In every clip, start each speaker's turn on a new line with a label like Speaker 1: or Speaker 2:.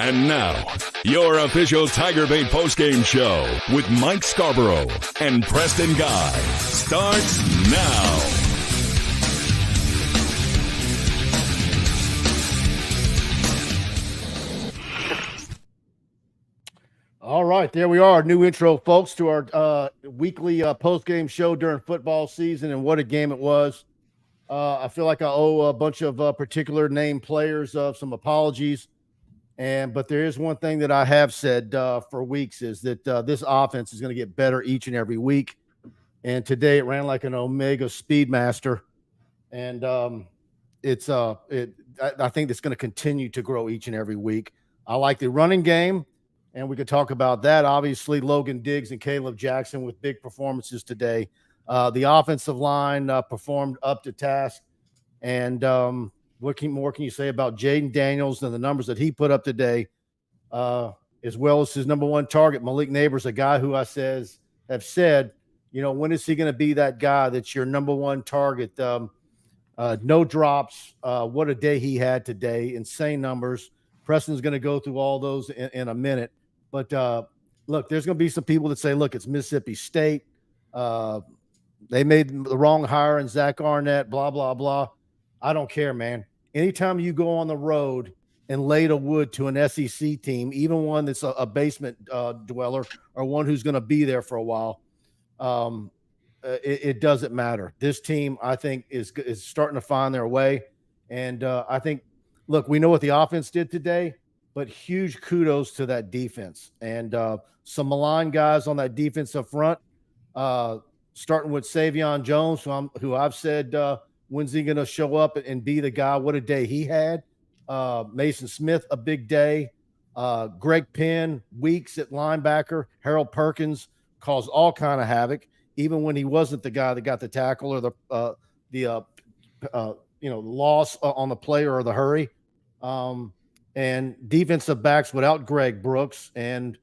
Speaker 1: And now, your official TigerBait postgame show with Mike Scarborough and Preston Guy starts now.
Speaker 2: All right, there we are. New intro, folks, to our weekly post-game show during football season, and what a game it was. I feel like I owe a bunch of particular name players some apologies, but there is one thing that I have said for weeks is that this offense is going to get better each and every week, and today it ran like an Omega Speedmaster, and I think it's going to continue to grow each and every week. I like the running game. And we could talk about that. Obviously, Logan Diggs and Caleb Jackson with big performances today. The offensive line performed up to task. And what more can you say about Jayden Daniels and the numbers that he put up today, as well as his number one target, Malik Neighbors, a guy who have said, when is he going to be that guy that's your number one target? No drops. What a day he had today. Insane numbers. Preston's going to go through all those in a minute. But, look, there's going to be some people that say, look, it's Mississippi State. They made the wrong hire in Zach Arnett, blah, blah, blah. I don't care, man. Anytime you go on the road and lay the wood to an SEC team, even one that's a basement dweller or one who's going to be there for a while, it doesn't matter. This team, I think, is starting to find their way. And I think, look, we know what the offense did today, but huge kudos to that defense and some maligned guys on that defensive front, starting with Savion Jones, who I've said, when's he going to show up and be the guy? What a day he had. Mason Smith, a big day. Greg Penn, Weeks at linebacker. Harold Perkins caused all kind of havoc, even when he wasn't the guy that got the tackle or the loss on the play or the hurry. And defensive backs without Greg Brooks. And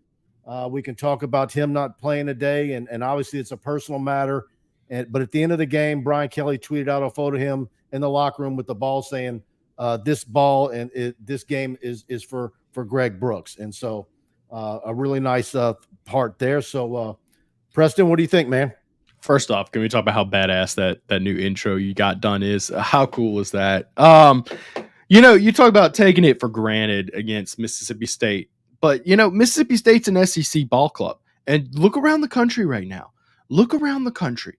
Speaker 2: we can talk about him not playing today. And obviously it's a personal matter. But at the end of the game, Brian Kelly tweeted out a photo of him in the locker room with the ball saying, this ball and this game is for Greg Brooks. And so a really nice part there. So Preston, what do you think, man?
Speaker 3: First off, can we talk about how badass that new intro you got done is? How cool is that? You talk about taking it for granted against Mississippi State, but Mississippi State's an SEC ball club, and look around the country right now. Look around the country.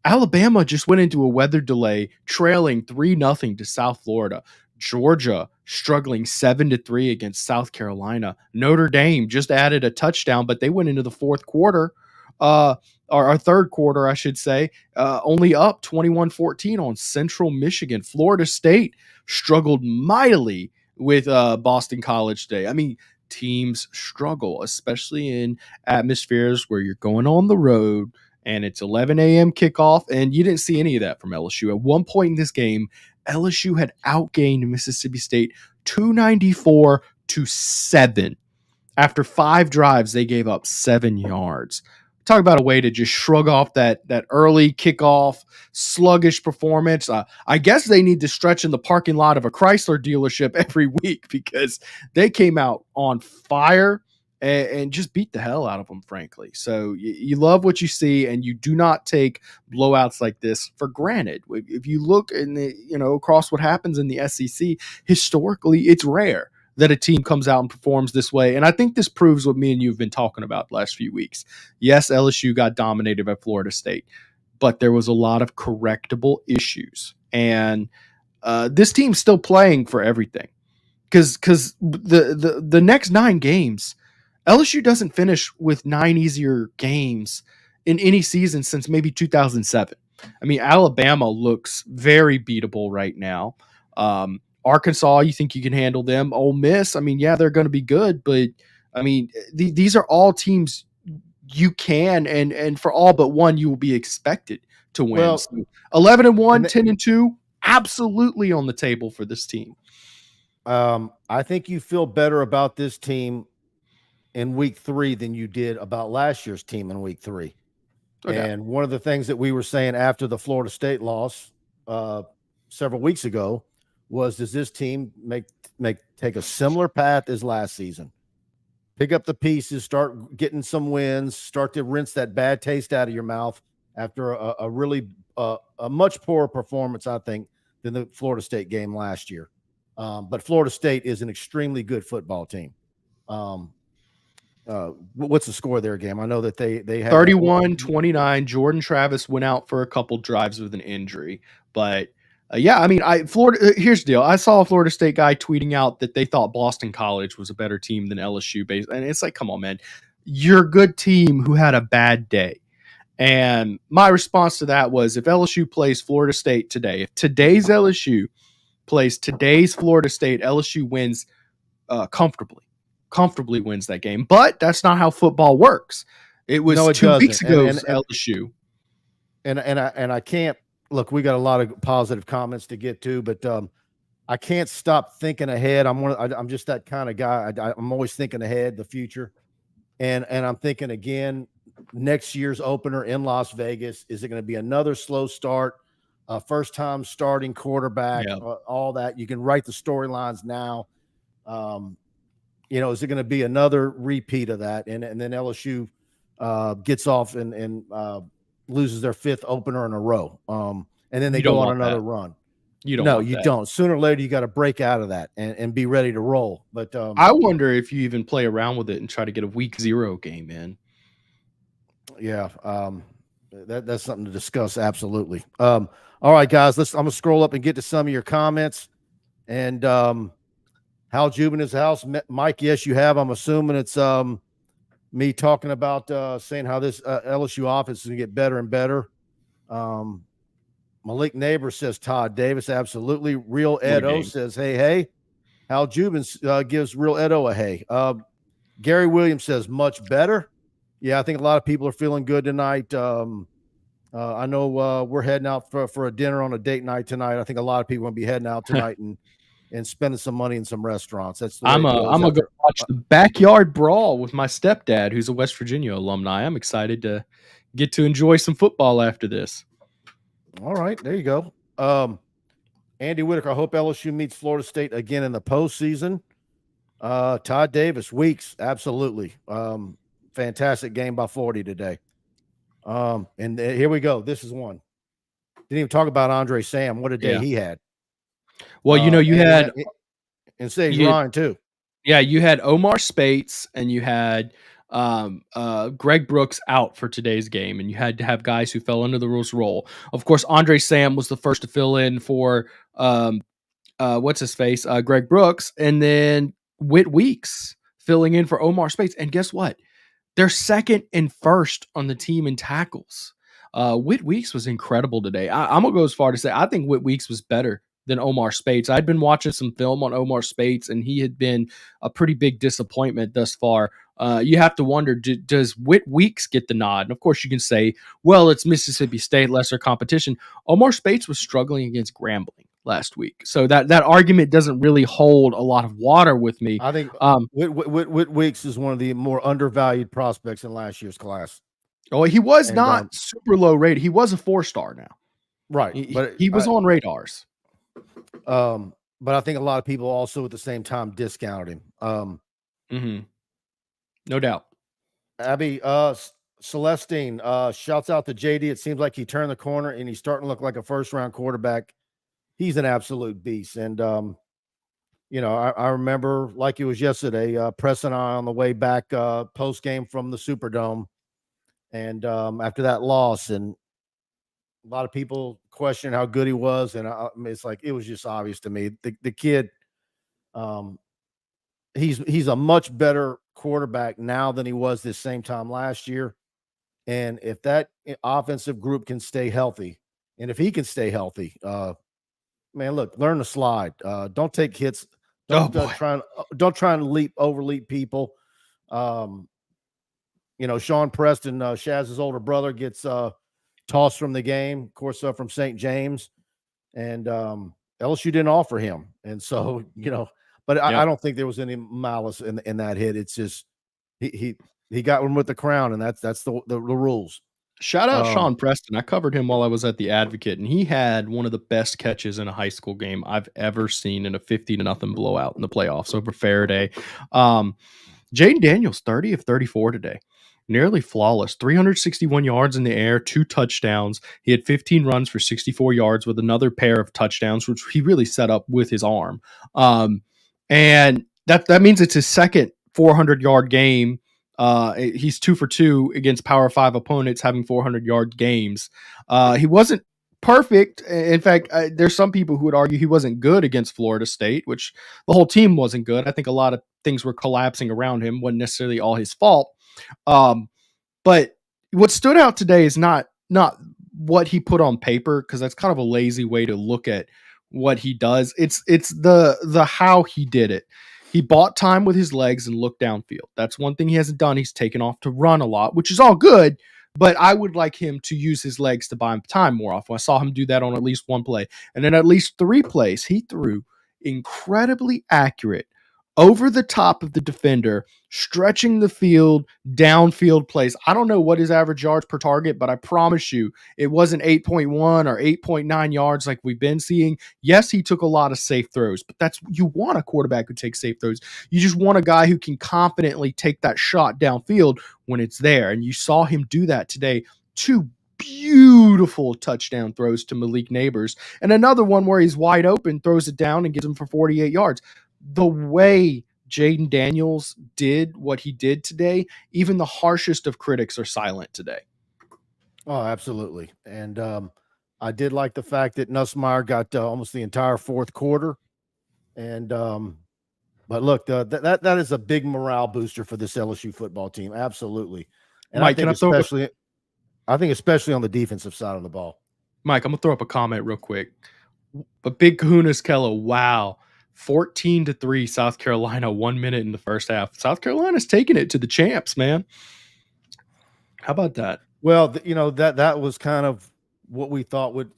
Speaker 3: Alabama just went into a weather delay, trailing 3-0 to South Florida. Georgia struggling 7-3 against South Carolina. Notre Dame just added a touchdown, but they went into the fourth quarter. Our third quarter, I should say, only up 21-14 on Central Michigan. Florida State struggled mightily with Boston College today. I mean, teams struggle, especially in atmospheres where you're going on the road and it's 11 a.m. kickoff, and you didn't see any of that from LSU. At one point in this game, LSU had outgained Mississippi State 294-7. After 5 drives, they gave up 7 yards. Talk about a way to just shrug off that early kickoff, sluggish performance. I guess they need to stretch in the parking lot of a Chrysler dealership every week because they came out on fire and just beat the hell out of them, frankly. So you love what you see, and you do not take blowouts like this for granted. If you look across what happens in the SEC, historically, it's rare that a team comes out and performs this way. And I think this proves what me and you have been talking about the last few weeks. Yes, LSU got dominated by Florida State, but there was a lot of correctable issues. And this team's still playing for everything. Because the next 9 games, LSU doesn't finish with 9 easier games in any season since maybe 2007. I mean, Alabama looks very beatable right now. Arkansas, you think you can handle them? Ole Miss, I mean, yeah, they're going to be good, but I mean, these are all teams you can, and for all but one, you will be expected to win.
Speaker 2: Well,
Speaker 3: so 11-1, 10-2, absolutely on the table for this team.
Speaker 2: I think you feel better about this team in week 3 than you did about last year's team in week 3. Okay. And one of the things that we were saying after the Florida State loss several weeks ago was, does this team take a similar path as last season? Pick up the pieces, start getting some wins, start to rinse that bad taste out of your mouth after a really a much poorer performance, I think, than the Florida State game last year. But Florida State is an extremely good football team. What's the score of their game? I know that they had
Speaker 3: 31-29. Jordan Travis went out for a couple drives with an injury, but yeah, I mean, Florida. Here's the deal: I saw a Florida State guy tweeting out that they thought Boston College was a better team than LSU, and it's like, come on, man, you're a good team who had a bad day. And my response to that was, if LSU plays Florida State today, if today's LSU plays today's Florida State, LSU wins comfortably wins that game. But that's not how football works. It was 2 weeks ago LSU.
Speaker 2: And I can't look. We got a lot of positive comments to get to, but I can't stop thinking ahead. I'm just that kind of guy. I'm always thinking ahead, the future, and I'm thinking again. Next year's opener in Las Vegas, is it going to be another slow start? First time starting quarterback, all that. You can write the storylines now. Is it going to be another repeat of that? And then LSU gets off and loses their fifth opener in a row. And then they go on another run. You don't. Sooner or later, you got to break out of that and be ready to roll. But
Speaker 3: I wonder if you even play around with it and try to get a week 0 game in.
Speaker 2: Yeah, that's something to discuss. Absolutely. All right, guys, I'm gonna scroll up and get to some of your comments. And Hal Jubin's house, Mike. Yes, you have. I'm assuming it's me talking about saying how this LSU offense is gonna get better and better. Malik Neighbor says Todd Davis. Absolutely. Real Ed O says hey. Hal Jubin gives Real Ed O a hey. Gary Williams says much better. Yeah, I think a lot of people are feeling good tonight. I know we're heading out for a dinner on a date night tonight. I think a lot of people will be heading out tonight and spending some money in some restaurants. That's the way
Speaker 3: I'm gonna go watch the Backyard Brawl with my stepdad, who's a West Virginia alumni. I'm excited to get to enjoy some football after this.
Speaker 2: All right, there you go. Andy Whitaker, I hope LSU meets Florida State again in the postseason. Todd Davis, Weeks, absolutely. Fantastic game by 40 today. And here we go. This is one. Didn't even talk about Andre Sam. What a day he had.
Speaker 3: Well, you had
Speaker 2: and Sage Ryan too.
Speaker 3: Yeah, you had Omar Spates and you had Greg Brooks out for today's game, and you had to have guys who fell under the rules role. Of course, Andre Sam was the first to fill in for what's his face, Greg Brooks, and then Whit Weeks filling in for Omar Spates. And guess what? They're second and first on the team in tackles. Whit Weeks was incredible today. I'm going to go as far to say I think Whit Weeks was better than Omar Spates. I'd been watching some film on Omar Spates, and he had been a pretty big disappointment thus far. You have to wonder, does Whit Weeks get the nod? And of course, you can say, well, it's Mississippi State, lesser competition. Omar Spates was struggling against Grambling last week, so that argument doesn't really hold a lot of water with me.
Speaker 2: I think Whit Weeks is one of the more undervalued prospects in last year's class.
Speaker 3: Oh, he was not super low rated. He was a 4-star now,
Speaker 2: right?
Speaker 3: But he was on radars.
Speaker 2: But I think a lot of people also at the same time discounted him.
Speaker 3: No doubt.
Speaker 2: Abby, Celestine, shouts out to JD. It seems like he turned the corner and he's starting to look like a first-round quarterback. He's an absolute beast. And, I remember like it was yesterday, Preston and I on the way back post-game from the Superdome. And after that loss, and a lot of people questioned how good he was. And it's like, it was just obvious to me. The kid, he's a much better quarterback now than he was this same time last year. And if that offensive group can stay healthy, and if he can stay healthy, man, look, learn to slide. Don't take hits. Don't try and overleap people. Sean Preston, Shaz's older brother, gets tossed from the game, of course, from St. James, and LSU didn't offer him, and so but I don't think there was any malice in that hit. It's just he got one with the crown, and that's the rules.
Speaker 3: Shout out Sean Preston. I covered him while I was at the Advocate, and he had one of the best catches in a high school game I've ever seen in a 50-0 blowout in the playoffs over Faraday. Jayden Daniels, 30 of 34 today. Nearly flawless, 361 yards in the air, 2 touchdowns. He had 15 runs for 64 yards with another pair of touchdowns, which he really set up with his arm. And that means it's his second 400-yard game. He's 2 for 2 against Power 5 opponents, having 400-yard games. He wasn't perfect. In fact, there's some people who would argue he wasn't good against Florida State, which the whole team wasn't good. I think a lot of things were collapsing around him. Wasn't necessarily all his fault. But what stood out today is not what he put on paper, because that's kind of a lazy way to look at what he does. It's the how he did it. He bought time with his legs and looked downfield. That's one thing he hasn't done. He's taken off to run a lot, which is all good, but I would like him to use his legs to buy him time more often. I saw him do that on at least one play. And then at least 3 plays, he threw incredibly accurate, over the top of the defender, stretching the field, downfield plays. I don't know what his average yards per target, but I promise you it wasn't 8.1 or 8.9 yards like we've been seeing. Yes, he took a lot of safe throws, but you want a quarterback who takes safe throws. You just want a guy who can confidently take that shot downfield when it's there. And you saw him do that today. 2 beautiful touchdown throws to Malik Neighbors, and another one where he's wide open, throws it down and gets him for 48 yards. The way Jayden Daniels did what he did today, even the harshest of critics are silent today.
Speaker 2: Oh, absolutely. And I did like the fact that Nussmeier got almost the entire fourth quarter. And but look, that is a big morale booster for this LSU football team. Absolutely. And
Speaker 3: Mike,
Speaker 2: I think especially on the defensive side of the ball.
Speaker 3: Mike, I'm gonna throw up a comment real quick. But Big Kahuna's Kello, wow. 14-3 South Carolina, 1 minute in the first half. South Carolina's taking it to the champs, man. How about that?
Speaker 2: Well, that was kind of what we thought would,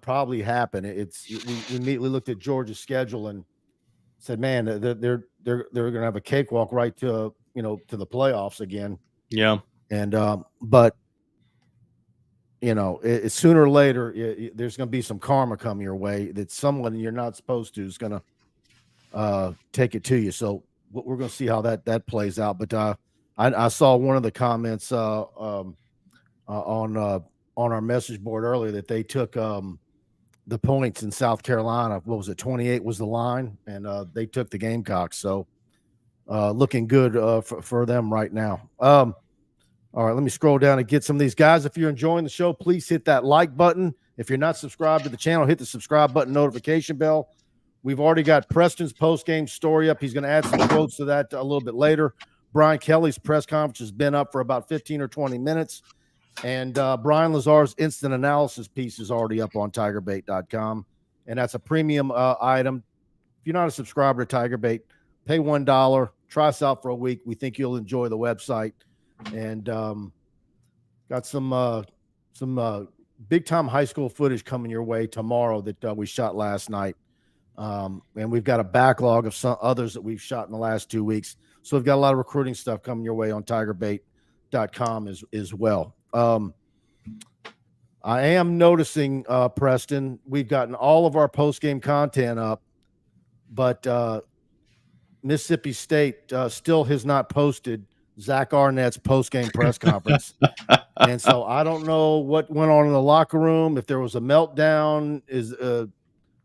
Speaker 2: probably happen. We immediately looked at Georgia's schedule and said, man, they're going to have a cakewalk right to the playoffs again.
Speaker 3: Yeah.
Speaker 2: And but sooner or later there's going to be some karma come your way that someone you're not supposed to is going to take it to you. So we're going to see how that plays out. But I saw one of the comments on our message board earlier that they took the points in South Carolina. What was it? 28 was the line, and they took the Gamecocks. So looking good for them right now. All right, let me scroll down and get some of these guys. If you're enjoying the show, please hit that like button. If you're not subscribed to the channel, hit the subscribe button, notification bell. We've already got Preston's post-game story up. He's going to add some quotes to that a little bit later. Brian Kelly's press conference has been up for about 15 or 20 minutes. And Brian Lazar's instant analysis piece is already up on TigerBait.com. And that's a premium item. If you're not a subscriber to TigerBait, pay $1. Try us out for a week. We think you'll enjoy the website. And got some big-time high school footage coming your way tomorrow that we shot last night. And we've got a backlog of some others that we've shot in the last 2 weeks. So we've got a lot of recruiting stuff coming your way on TigerBait.com as well. I am noticing, Preston, we've gotten all of our post-game content up, but Mississippi State still has not posted Zach Arnett's post-game press conference. And so I don't know what went on in the locker room, if there was a meltdown.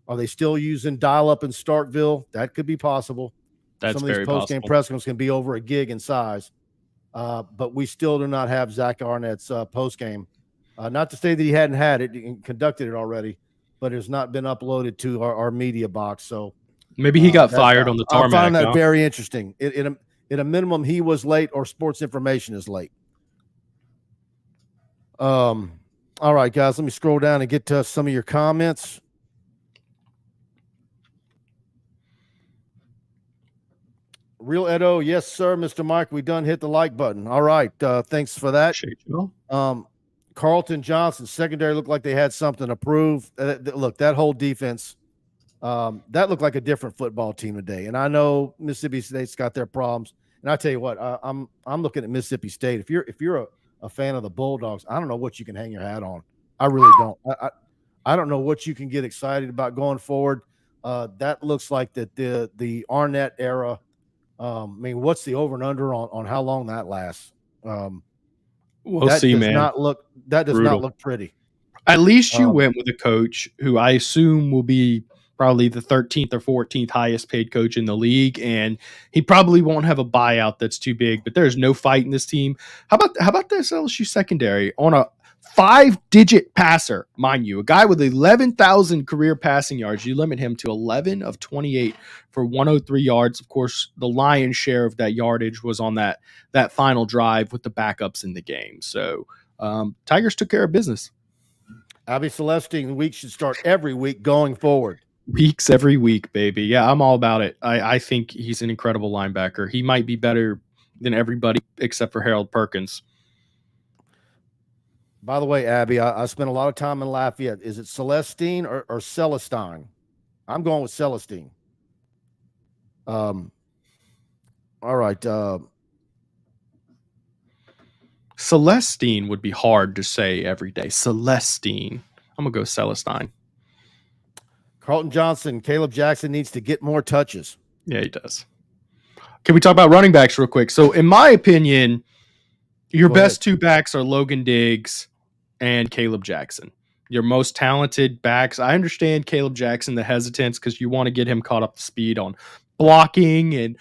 Speaker 2: Are they still using dial-up in Starkville? That could be possible.
Speaker 3: That's
Speaker 2: some of these post-game press conferences can be over a gig in size. But we still do not have Zach Arnett's post-game. Not to say that he hadn't had it and conducted it already, but it has not been uploaded to our media box. So
Speaker 3: maybe he got fired on the tarmac.
Speaker 2: I found that very interesting. At a minimum, he was late or Sports Information is late. All right, guys, let me scroll down and get to some of your comments. Real Edo, yes, sir, Mr. Mike. We done hit the like button. All right, thanks for that. Carlton Johnson, secondary looked like they had something to prove. Look, that whole defense, that looked like a different football team today. And I know Mississippi State's got their problems. And I tell you what, I'm looking at Mississippi State. If you're a fan of the Bulldogs, I don't know what you can hang your hat on. I really don't. I don't know what you can get excited about going forward. That looks like the Arnett era. I mean, what's the over and under on how long that lasts?
Speaker 3: We'll see, man.
Speaker 2: That does
Speaker 3: Brutal.
Speaker 2: not look pretty.
Speaker 3: At least you went with a coach who I assume will be probably the 13th or 14th highest paid coach in the league, and he probably won't have a buyout that's too big. But there's no fight in this team. How about this LSU secondary on a 5-digit passer, mind you, a guy with 11,000 career passing yards? You limit him to 11 of 28 for 103 yards. Of course, the lion's share of that yardage was on that final drive with the backups in the game. So Tigers took care of business.
Speaker 2: Abby Celestine week should start every week going forward.
Speaker 3: Weeks every week, baby. Yeah, I'm all about it. I think he's an incredible linebacker. He might be better than everybody except for Harold Perkins.
Speaker 2: By the way, Abby, I spent a lot of time in Lafayette. Is it Celestine or Celestine? I'm going with Celestine. All right.
Speaker 3: Celestine would be hard to say every day. Celestine. I'm going to go Celestine.
Speaker 2: Carlton Johnson, Caleb Jackson needs to get more touches.
Speaker 3: Yeah, he does. Can we talk about running backs real quick? So, in my opinion, your best two backs are Logan Diggs and Caleb Jackson. Your most talented backs. I understand Caleb Jackson, the hesitance, because you want to get him caught up to speed on blocking and,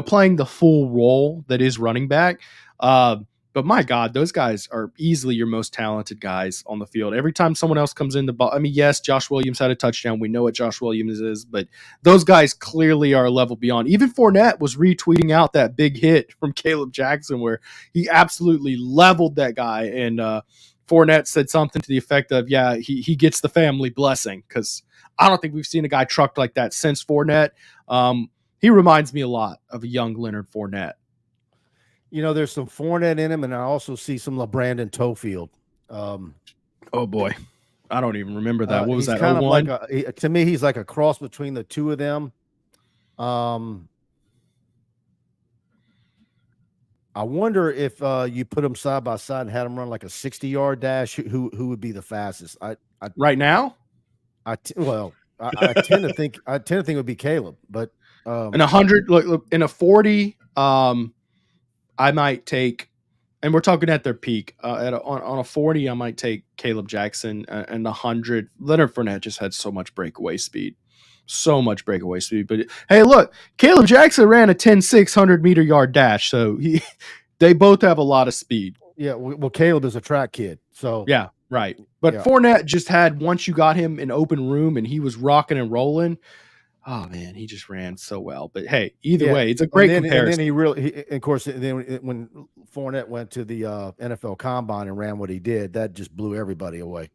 Speaker 3: playing the full role that is running back. But my God, those guys are easily your most talented guys on the field. Every time someone else comes in the ball, I mean, yes, Josh Williams had a touchdown. We know what Josh Williams is, but those guys clearly are a level beyond. Even Fournette was retweeting out that big hit from Caleb Jackson where he absolutely leveled that guy. And Fournette said something to the effect of, yeah, he gets the family blessing, because I don't think we've seen a guy trucked like that since Fournette. He reminds me a lot of a young Leonard Fournette.
Speaker 2: There's some Fournette in him, and I also see some LeBrandon Toefield.
Speaker 3: Oh boy, I don't even remember that. What was that?
Speaker 2: Kind of like to me, he's like a cross between the two of them. I wonder if you put them side by side and had them run like a 60-yard dash, who would be the fastest?
Speaker 3: Right now,
Speaker 2: I tend to think it would be Caleb, but
Speaker 3: in 100, look, in a 40. I might take, and we're talking at their peak, on a 40, I might take Caleb Jackson, and 100. Leonard Fournette just had so much breakaway speed. But hey, look, Caleb Jackson ran a 10.6 100-meter yard dash, so they both have a lot of speed.
Speaker 2: Yeah, well, Caleb is a track kid, so
Speaker 3: yeah, right. But yeah. Fournette just had, once you got him in open room and he was rocking and rolling. Oh man, he just ran so well. But hey, either way, it's a great comparison.
Speaker 2: And then of course, when Fournette went to the NFL Combine and ran what he did, that just blew everybody away.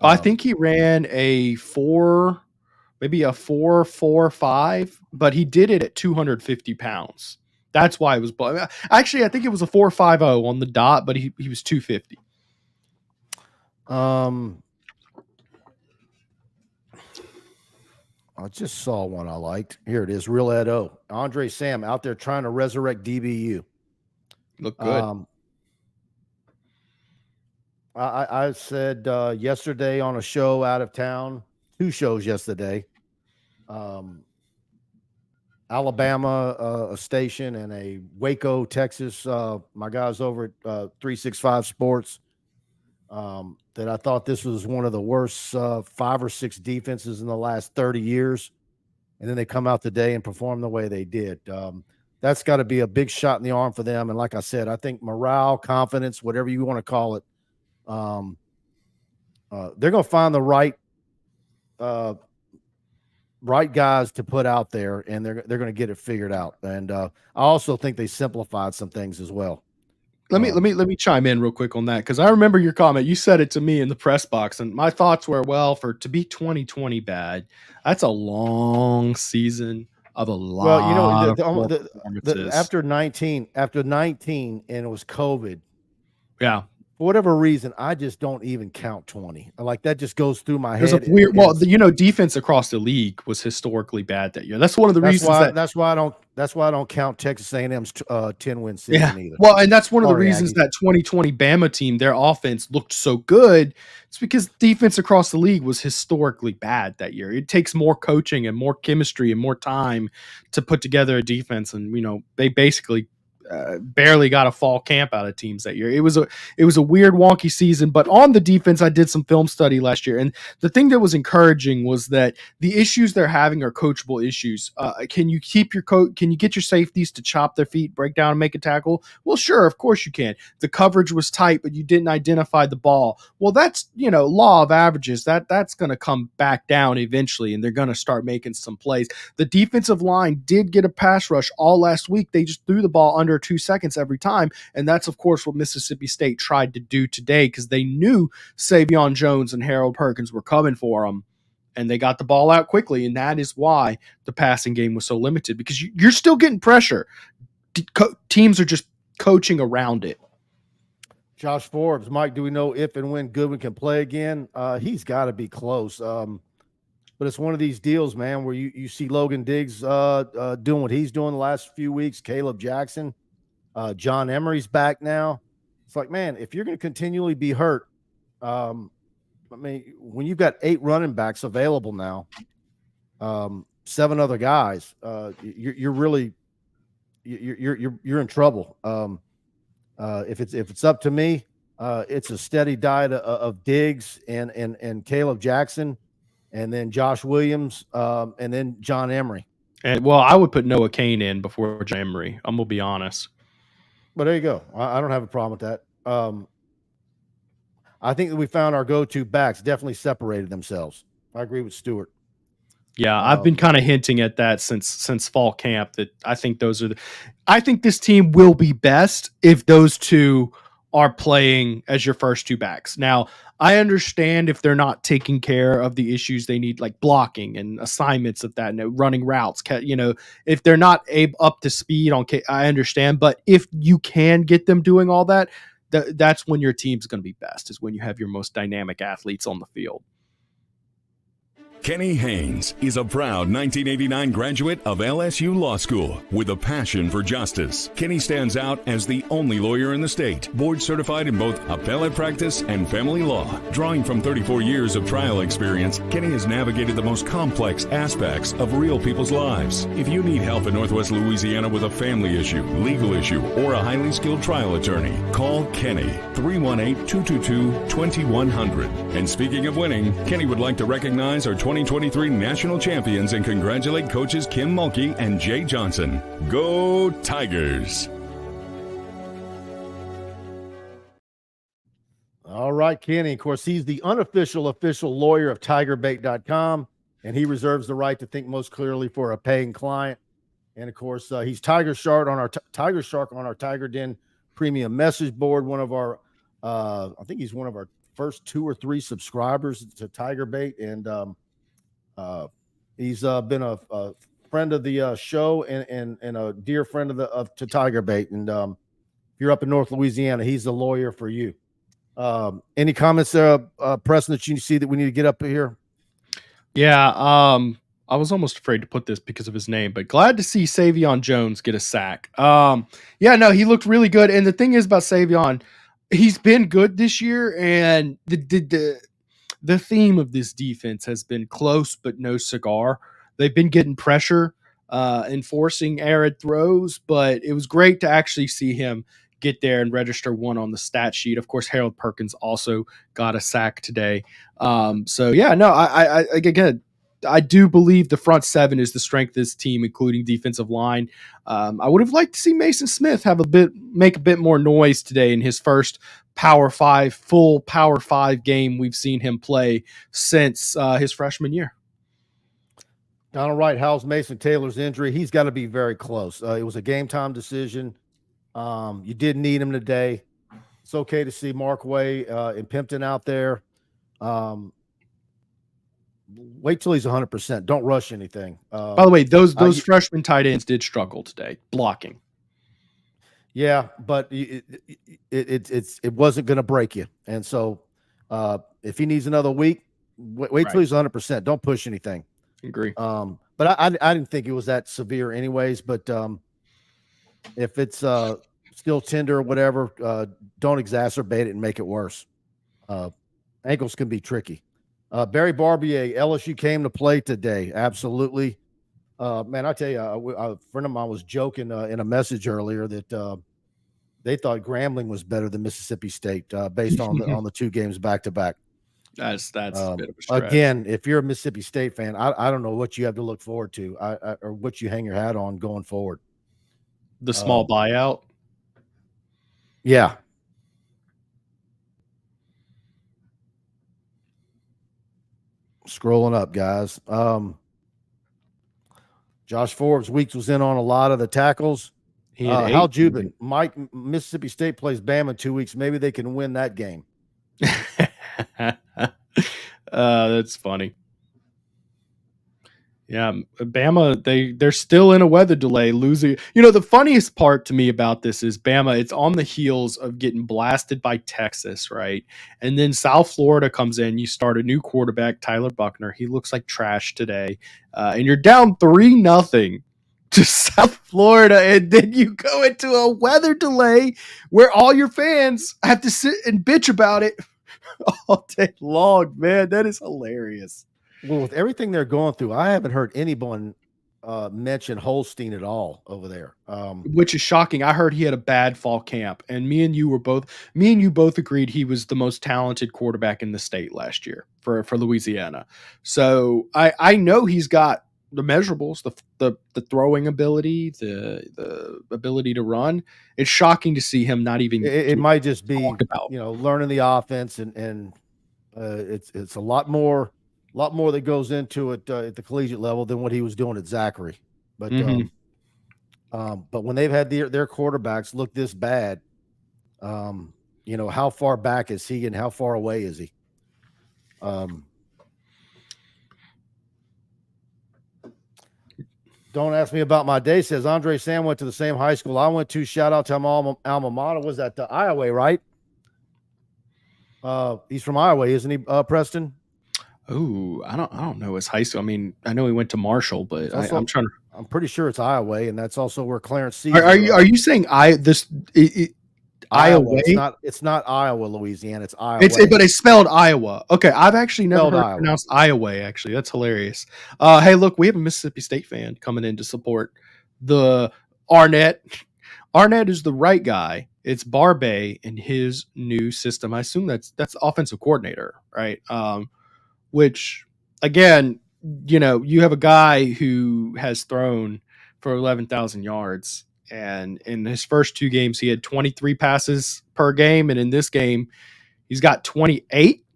Speaker 3: I think he ran maybe a 4.45, but he did it at 250 pounds. That's why it was. Actually, I think it was a 4.50 on the dot, but he was 250.
Speaker 2: I just saw one I liked. Here it is, Real Ed O. Andre Sam out there trying to resurrect DBU.
Speaker 3: Look good.
Speaker 2: I said yesterday on a show out of town, 2 shows yesterday, Alabama a station and a Waco, Texas. My guys over at 365 Sports, that I thought this was one of the worst 5 or 6 defenses in the last 30 years. And then they come out today and perform the way they did. That's got to be a big shot in the arm for them. And like I said, I think morale, confidence, whatever you want to call it, they're going to find the right guys to put out there, and they're going to get it figured out. And I also think they simplified some things as well.
Speaker 3: Let me chime in real quick on that, because I remember your comment. You said it to me in the press box, and my thoughts were, well, to be 2020 bad, that's a long season of a lot.
Speaker 2: Well, after 19, and it was COVID.
Speaker 3: Yeah,
Speaker 2: for whatever reason, I just don't even count 20. Like that just goes through my
Speaker 3: There's a
Speaker 2: head.
Speaker 3: weird. Well, defense across the league was historically bad that year. That's one of the reasons
Speaker 2: that's why I don't count Texas A&M's 10-win
Speaker 3: Yeah.
Speaker 2: season either.
Speaker 3: Well, and that's one of the
Speaker 2: Sorry,
Speaker 3: reasons
Speaker 2: Aggies.
Speaker 3: that 2020 Bama team, their offense looked so good. It's because defense across the league was historically bad that year. It takes more coaching and more chemistry and more time to put together a defense. And, they basically barely got a fall camp out of teams that year. It was a weird, wonky season. But on the defense, I did some film study last year, and the thing that was encouraging was that the issues they're having are coachable issues. Can you keep your Can you get your safeties to chop their feet, break down, and make a tackle? Well, sure, of course you can. The coverage was tight, but you didn't identify the ball. Well, that's law of averages. That's going to come back down eventually, and they're going to start making some plays. The defensive line did get a pass rush all last week. They just threw the ball under 2 seconds every time, and that's of course what Mississippi State tried to do today because they knew Savion Jones and Harold Perkins were coming for them, and they got the ball out quickly, and that is why the passing game was so limited because you're still getting pressure. Teams are just coaching around it.
Speaker 2: Josh Forbes, Mike, do we know if and when Goodwin can play again? He's got to be close. But it's one of these deals, man, where you see Logan Diggs doing what he's doing the last few weeks, Caleb Jackson, John Emery's back now. It's like, man, if you're going to continually be hurt, when you've got 8 running backs available now, 7 other guys, you're in trouble. If it's up to me, it's a steady diet of Diggs and Caleb Jackson, and then Josh Williams, and then John Emery.
Speaker 3: And well, I would put Noah Kane in before John Emery. I'm gonna be honest.
Speaker 2: But there you go. I don't have a problem with that. I think that we found our go-to backs definitely separated themselves. I agree with Stewart.
Speaker 3: Yeah, I've been kind of hinting at that since fall camp that I think I think this team will be best if those two are playing as your first 2 backs. Now, I understand if they're not taking care of the issues they need, like blocking and assignments of that, and running routes. If they're not up to speed I understand. But if you can get them doing all that, that's when your team's going to be best. Is when you have your most dynamic athletes on the field.
Speaker 1: Kenny Haynes is a proud 1989 graduate of LSU Law School with a passion for justice. Kenny stands out as the only lawyer in the state, board certified in both appellate practice and family law. Drawing from 34 years of trial experience, Kenny has navigated the most complex aspects of real people's lives. If you need help in Northwest Louisiana with a family issue, legal issue, or a highly skilled trial attorney, call Kenny, 318-222-2100. And speaking of winning, Kenny would like to recognize our 2023 national champions and congratulate coaches Kim Mulkey and Jay Johnson. Go Tigers!
Speaker 2: All right, Kenny. Of course, he's the official lawyer of TigerBait.com, and he reserves the right to think most clearly for a paying client. And of course, he's Tiger Shark on our Tiger Den premium message board. One of our, I think he's one of our first 2 or 3 subscribers to TigerBait, and he's been a friend of the show and a dear friend of TigerBait. And if you're up in North Louisiana, he's the lawyer for you. Any comments there, Preston, that you see that we need to get up here?
Speaker 3: Yeah, I was almost afraid to put this because of his name, but glad to see Savion Jones get a sack. He looked really good. And the thing is about Savion, he's been good this year, and the theme of this defense has been close but no cigar. They've been getting pressure, enforcing arid throws, but it was great to actually see him get there and register 1 on the stat sheet. Of course, Harold Perkins also got a sack today. I do believe the front 7 is the strength of this team, including defensive line. I would have liked to see Mason Smith make a bit more noise today in his first full Power 5 game we've seen him play since his freshman year.
Speaker 2: Donald Wright, how's Mason Taylor's injury? He's got to be very close. It was a game time decision. You did need him today. It's okay to see Mark Way and Pimpton out there. Wait till he's 100%. Don't rush anything.
Speaker 3: By the way, those freshman tight ends did struggle today blocking.
Speaker 2: Yeah, but it wasn't going to break you. And so if he needs another week, wait till
Speaker 3: Right.
Speaker 2: he's 100%. Don't push anything.
Speaker 3: Agree.
Speaker 2: But I didn't think it was that severe anyways. But if it's still tender or whatever, don't exacerbate it and make it worse. Ankles can be tricky. Barry Barbier, LSU came to play today. Absolutely. Man, I tell you, a friend of mine was joking in a message earlier that they thought Grambling was better than Mississippi State based on the two games back to back.
Speaker 3: That's a bit of a stretch.
Speaker 2: Again, if you're a Mississippi State fan, I don't know what you have to look forward to, or what you hang your hat on going forward.
Speaker 3: The small buyout.
Speaker 2: Yeah. Scrolling up, guys. Josh Forbes Weeks was in on a lot of the tackles. Hal Jubin, Mississippi State plays Bama in 2 weeks. Maybe they can win that game.
Speaker 3: That's funny. Yeah, Bama, they're still in a weather delay, losing. You know, the funniest part to me about this is Bama, it's on the heels of getting blasted by Texas, right? And then South Florida comes in, you start a new quarterback, Tyler Buckner. He looks like trash today. And you're down 3-0 to South Florida, and then you go into a weather delay where all your fans have to sit and bitch about it all day long, man. That is hilarious.
Speaker 2: Well, with everything they're going through, I haven't heard anyone mention Holstein at all over there.
Speaker 3: Which is shocking. I heard he had a bad fall camp, and me and you both agreed he was the most talented quarterback in the state last year for Louisiana. So I know he's got the measurables, the throwing ability, the ability to run. It's shocking to see him not even.
Speaker 2: It might just be learning the offense, and it's a lot more that goes into it at the collegiate level than what he was doing at Zachary. But but when they've had their quarterbacks look this bad, how far back is he and how far away is he? Don't ask me about my day, says Andre Sam went to the same high school I went to. Shout out to my alma mater. Was that Iowa, right? He's from Iowa, isn't he, Preston?
Speaker 3: Oh, I don't know his high school. I mean, I know he went to Marshall, but
Speaker 2: also, I'm pretty sure it's Iowa, and that's also where Clarence C.
Speaker 3: Are you saying Iowa?
Speaker 2: It's not Iowa, Louisiana. It's Iowa.
Speaker 3: But it's spelled Iowa. Okay, I've actually never heard it pronounced Iowa. Actually, that's hilarious. Hey, look, we have a Mississippi State fan coming in to support the Arnett. Arnett is the right guy. It's Barbay in his new system. I assume that's offensive coordinator, right? Which, again, you have a guy who has thrown for 11,000 yards. And in his first 2 games, he had 23 passes per game. And in this game, he's got 28.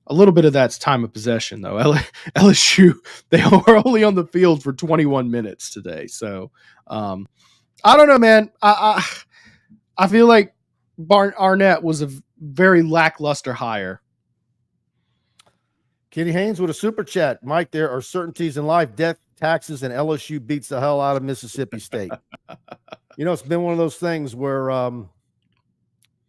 Speaker 3: A little bit of that's time of possession, though. LSU, they were only on the field for 21 minutes today. So, I don't know, man. I feel like Arnett was a very lackluster hire.
Speaker 2: Kenny Haynes with a super chat. Mike, there are certainties in life, death, taxes, and LSU beats the hell out of Mississippi State. It's been one of those things where, if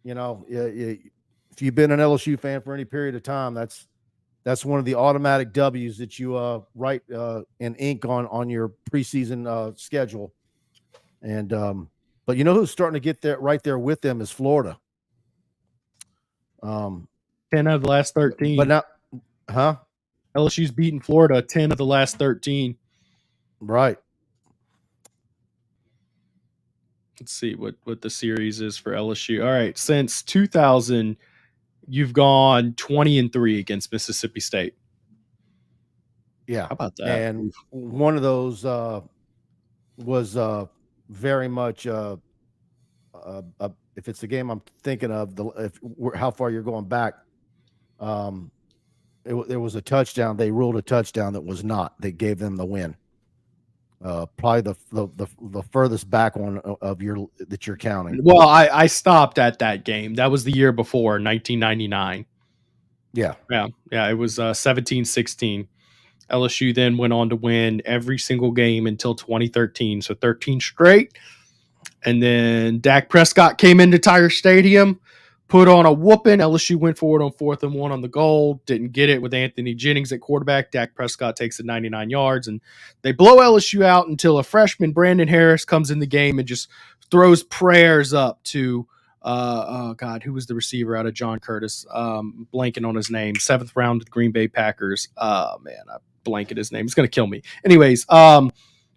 Speaker 2: you've been an LSU fan for any period of time, that's one of the automatic W's that you write in ink on your preseason schedule. And but who's starting to get there right there with them is Florida.
Speaker 3: 10 out of the last 13.
Speaker 2: But now, huh?
Speaker 3: LSU's beaten Florida 10 of the last 13.
Speaker 2: Right.
Speaker 3: Let's see what the series is for LSU. All right, since 2000, you've gone 20-3 against Mississippi State.
Speaker 2: Yeah,
Speaker 3: how about that?
Speaker 2: And one of those was very much if it's the game I'm thinking of, how far you're going back. There was a touchdown. They ruled a touchdown that was not. They gave them the win. Probably the furthest back one of that you're counting.
Speaker 3: Well, I stopped at that game. That was the year before, 1999.
Speaker 2: Yeah.
Speaker 3: It was 17-16. LSU then went on to win every single game until 2013. So 13 straight. And then Dak Prescott came into Tiger Stadium, put on a whooping. LSU went forward on 4th and 1 on the goal. Didn't get it with Anthony Jennings at quarterback. Dak Prescott takes it 99 yards, and they blow LSU out until a freshman, Brandon Harris, comes in the game and just throws prayers up to, oh God, who was the receiver out of John Curtis? Blanking on his name. 7th round of the Green Bay Packers. Oh, man, I blanket his name. It's going to kill me. Anyways,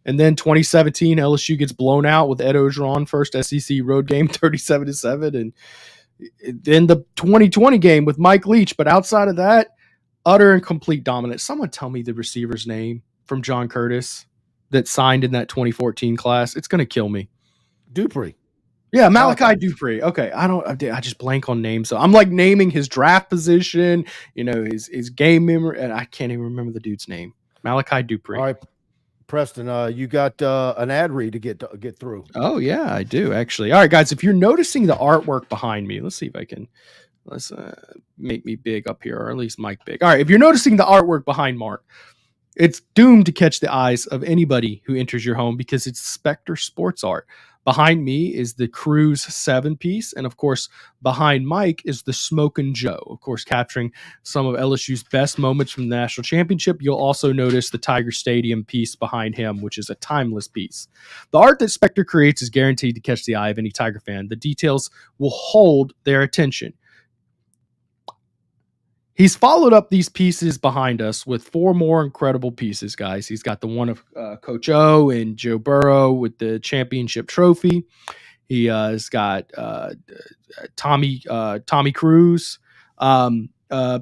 Speaker 3: and then 2017, LSU gets blown out with Ed Ogeron, first SEC road game, 37-7. And then the 2020 game with Mike Leach. But outside of that, utter and complete dominance. Someone tell me the receiver's name from John Curtis that signed in that 2014 class. It's going to kill me.
Speaker 2: Dupree.
Speaker 3: Yeah, Malachi Dupree. Okay, I just blank on names. So I'm like naming his draft position, his game memory, and I can't even remember the dude's name. Malachi Dupree.
Speaker 2: All right, Preston, you got an ad read to get through.
Speaker 3: Oh yeah, I do actually. All right, guys, if you're noticing the artwork behind me, let's see if I can. Let's make me big up here, or at least Mike big. All right, if you're noticing the artwork behind Mark, it's doomed to catch the eyes of anybody who enters your home because it's Spectre Sports Art. Behind me is the Cruise 7-piece, and of course, behind Mike is the Smokin' Joe, of course, capturing some of LSU's best moments from the national championship. You'll also notice the Tiger Stadium piece behind him, which is a timeless piece. The art that Spectre creates is guaranteed to catch the eye of any Tiger fan. The details will hold their attention. He's followed up these pieces behind us with 4 more incredible pieces, guys. He's got the one of Coach O and Joe Burrow with the championship trophy. He has got Tommy Cruise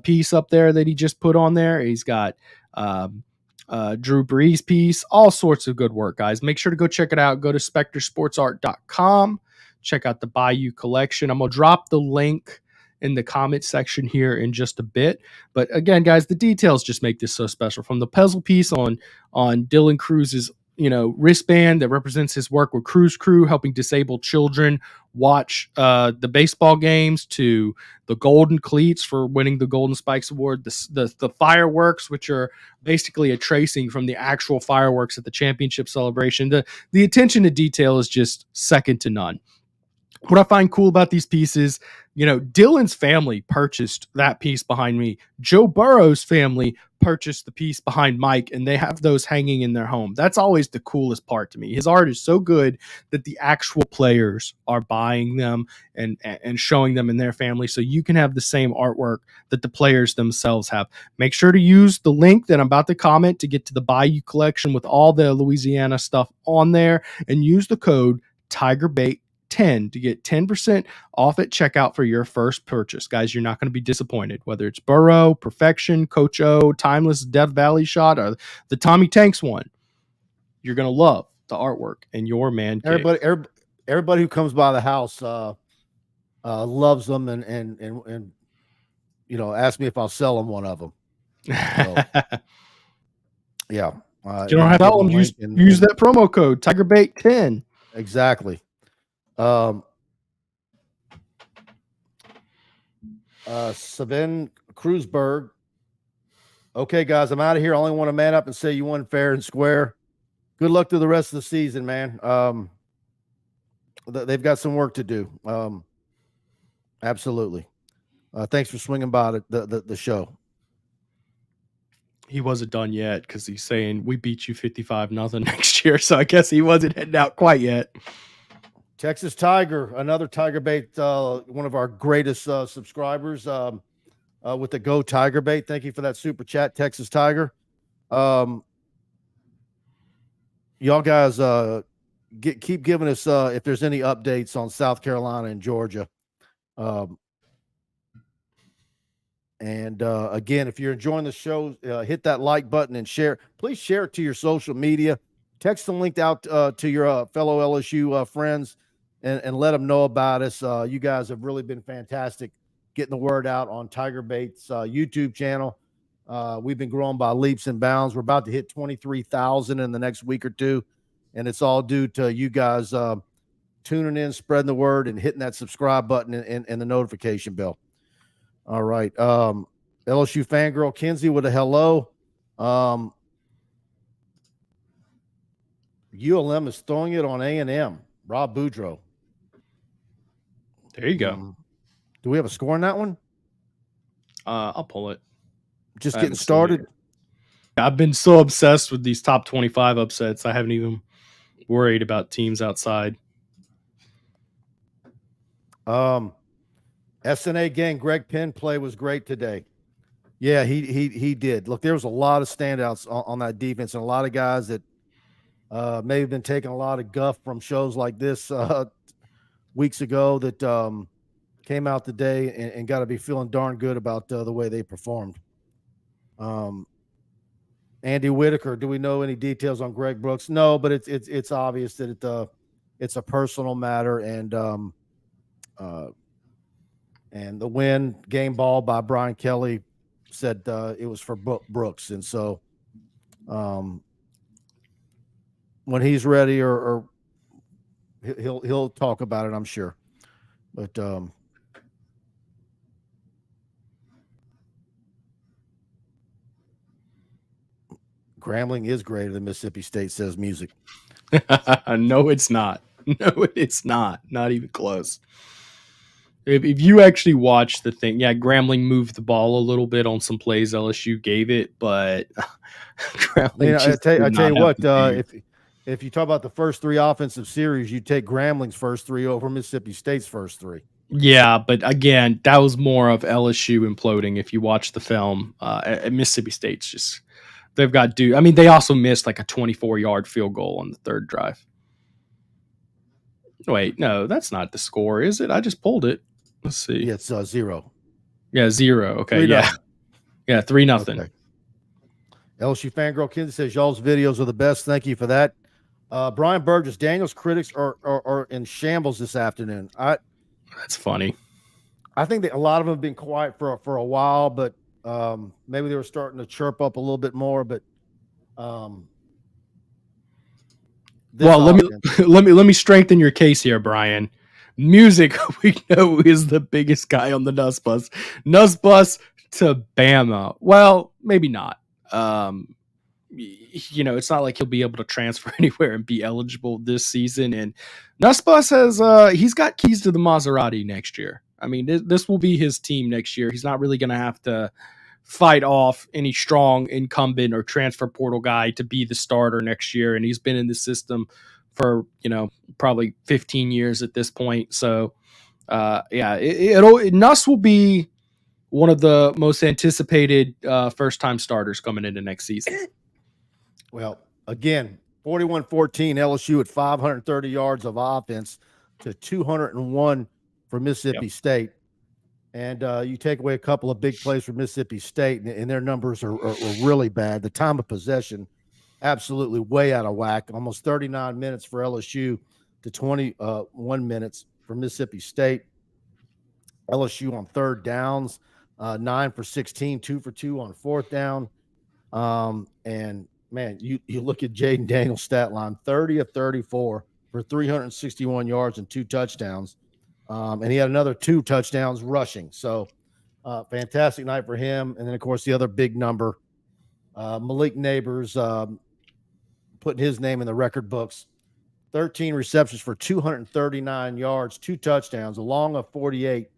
Speaker 3: piece up there that he just put on there. He's got Drew Brees piece. All sorts of good work, guys. Make sure to go check it out. Go to SpectreSportsArt.com. Check out the Bayou collection. I'm going to drop the link in the comment section here in just a bit. But again, guys, the details just make this so special. From the puzzle piece on Dylan Cruz's, wristband that represents his work with Cruise Crew, helping disabled children watch the baseball games, to the golden cleats for winning the Golden Spikes Award, the fireworks, which are basically a tracing from the actual fireworks at the championship celebration. The attention to detail is just second to none. What I find cool about these pieces, Dylan's family purchased that piece behind me. Joe Burrow's family purchased the piece behind Mike, and they have those hanging in their home. That's always the coolest part to me. His art is so good that the actual players are buying them and showing them in their family, so you can have the same artwork that the players themselves have. Make sure to use the link that I'm about to comment to get to the Bayou collection with all the Louisiana stuff on there, and use the code TigerBait 10 to get 10% off at checkout for your first purchase. Guys, you're not going to be disappointed. Whether it's Burrow, Perfection, Coach O, Timeless Death Valley shot, or the Tommy Tanks one, you're going to love the artwork in your man cave.
Speaker 2: Everybody who comes by the house loves them and ask me if I'll sell them one of them. So, yeah.
Speaker 3: You don't have to tell them. Use that promo code TigerBait 10.
Speaker 2: Exactly. Sven Kreuzberg. Okay, guys, I'm out of here. I only want to man up and say you won fair and square. Good luck to the rest of the season, man. They've got some work to do. Absolutely. Thanks for swinging by the show.
Speaker 3: He wasn't done yet because he's saying we beat you 55-0 next year. So I guess he wasn't heading out quite yet.
Speaker 2: Texas Tiger, another TigerBait, one of our greatest subscribers with the Go TigerBait. Thank you for that super chat, Texas Tiger. Y'all guys keep giving us if there's any updates on South Carolina and Georgia. Again, if you're enjoying the show, hit that like button and share. Please share it to your social media. Text the link out to your fellow LSU friends and let them know about us. You guys have really been fantastic getting the word out on TigerBait's YouTube channel. We've been growing by leaps and bounds. We're about to hit 23,000 in the next week or two, and it's all due to you guys tuning in, spreading the word, and hitting that subscribe button and the notification bell. All right. LSU fangirl Kinsey with a hello. ULM is throwing it on A&M. Rob Boudreaux.
Speaker 3: There you go.
Speaker 2: Do we have a score on that one?
Speaker 3: I'll pull it.
Speaker 2: Just getting started.
Speaker 3: I've been so obsessed with these top 25 upsets. I haven't even worried about teams outside.
Speaker 2: SNA gang, Greg Penn play was great today. Yeah, he did. Look, there was a lot of standouts on that defense, and a lot of guys that may have been taking a lot of guff from shows like this weeks ago that came out today and got to be feeling darn good about the way they performed. Andy Whitaker, do we know any details on Greg Brooks? No, but it's obvious that it's a personal matter, and the win game ball by Brian Kelly said it was for Brooks, and so when he's ready, or he'll talk about it, I'm sure. But Grambling is greater than Mississippi State, says Music.
Speaker 3: No, it's not. No, it's not. Not even close. If you actually watch the thing, yeah, Grambling moved the ball a little bit on some plays LSU gave it, but Grambling
Speaker 2: I tell you what, if you talk about the first three offensive series, you take Grambling's first three over Mississippi State's first three.
Speaker 3: Yeah, but again, that was more of LSU imploding. If you watch the film, at Mississippi State's just they've got I mean, they also missed like a 24-yard field goal on the third drive. Wait, no, that's not the score, is it? I just pulled it. Let's see.
Speaker 2: Yeah, it's 0.
Speaker 3: Yeah, 0. Okay, 3-0. Yeah, 3-0. Okay.
Speaker 2: LSU Fangirl Kid says y'all's videos are the best. Thank you for that. Brian Burgess, Daniels critics are in shambles this afternoon.
Speaker 3: That's funny.
Speaker 2: I think that a lot of them have been quiet for a while, but maybe they were starting to chirp up a little bit more. But
Speaker 3: let me strengthen your case here, Brian. Music, we know, is the biggest guy on the Nuss Bus. Nuss Bus to Bama. Well, maybe not. It's not like he'll be able to transfer anywhere and be eligible this season. And Nuss Bus has he's got keys to the Maserati next year. I mean, this will be his team next year. He's not really going to have to fight off any strong incumbent or transfer portal guy to be the starter next year. And he's been in the system for, probably 15 years at this point. So, Nuss will be one of the most anticipated first-time starters coming into next season.
Speaker 2: Well, again, 41-14 LSU at 530 yards of offense to 201 for Mississippi State. And you take away a couple of big plays for Mississippi State, and their numbers are really bad. The time of possession, absolutely way out of whack. Almost 39 minutes for LSU to 21 minutes for Mississippi State. LSU on third downs, 9 for 16, 2 for 2 on fourth down. And, man, you look at Jayden Daniels' stat line, 30 of 34 for 361 yards and 2 touchdowns. And he had another 2 touchdowns rushing. So, fantastic night for him. And then, of course, the other big number, Malik Neighbors putting his name in the record books. 13 receptions for 239 yards, 2 touchdowns, a long of 48,